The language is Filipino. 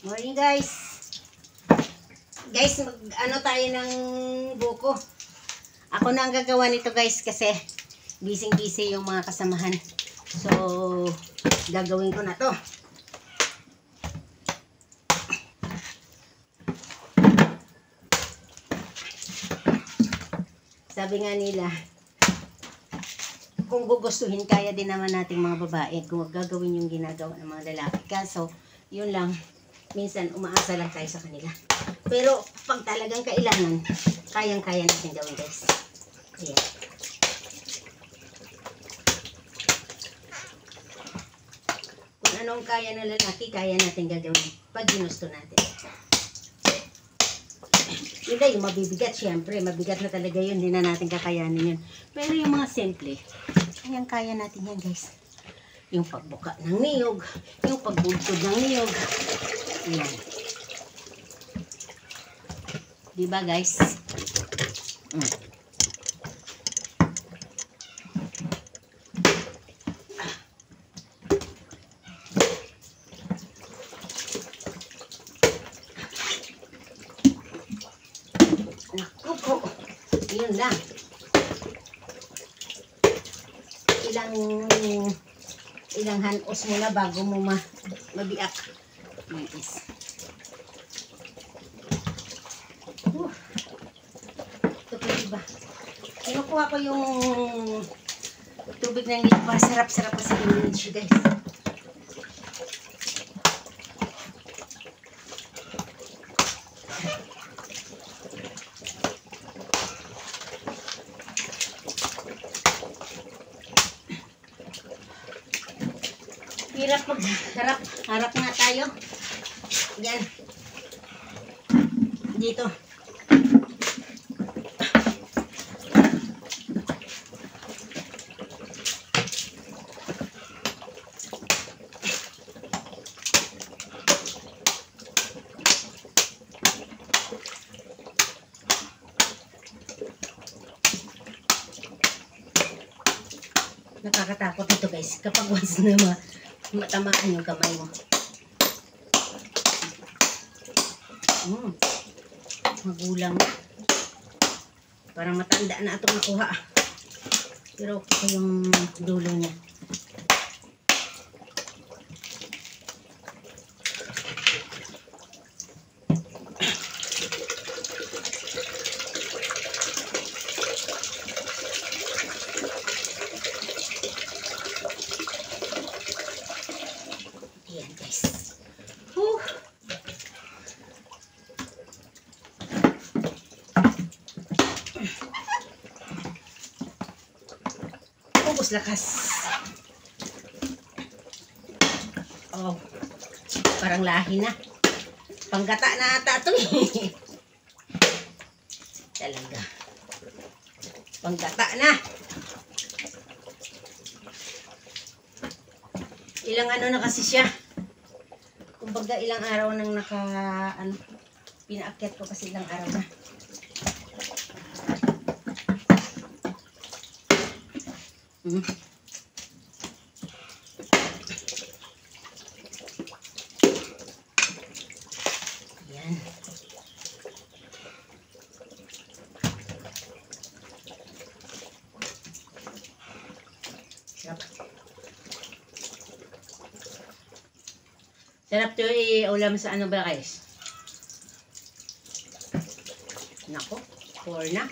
Morning guys. Guys, ano tayo ng buko. Ako na ang gagawa nito guys kasi busy yung mga kasamahan. So, gagawin ko na to. Sabi nga nila, kung gugustuhin, kaya din naman nating mga babae kung gagawin yung ginagawa ng mga lalaki. Kaso, yun lang, minsan umaasa lang tayo sa kanila. Pero pag talagang kailangan, kayang-kaya natin gawin guys. Ayan. Kung anong kaya ng lalaki, kaya natin gagawin pag ginusto natin. Yun na yung mabibigat, syempre. Mabigat na talaga yun, hindi na natin kakayanin yun. Pero yung mga simple, kayang-kaya natin yan guys. Yung pagbuka ng niyog, yung pagbultod ng niyog. Ayan. Diba guys? Naku po. Yun lang. Ilang hanos muna bago mo mabiak. Yes. Ito po diba? Kinukuha ko yung tubig ng lipa. Sarap-sarap kasi yung siya guys. Hirap magharap. Harap nga tayo. Yan. Dito. Nakakatakot ito guys. Kapag once na matamaan yung kamay mo. Magulang. Parang matanda na itong nakuha. Pero ito yung dulo niya. Ayan guys. Ubus lakas. Oh, parang lahi na. Panggata na ata ito eh. Talaga. Panggata na. Ilang ano na kasi siya. Kumbaga ilang araw nang pinaakyat ko kasi ilang araw na. Yan. Sarap. Sarap to ulam sa ano ba guys? Nako, 4 na.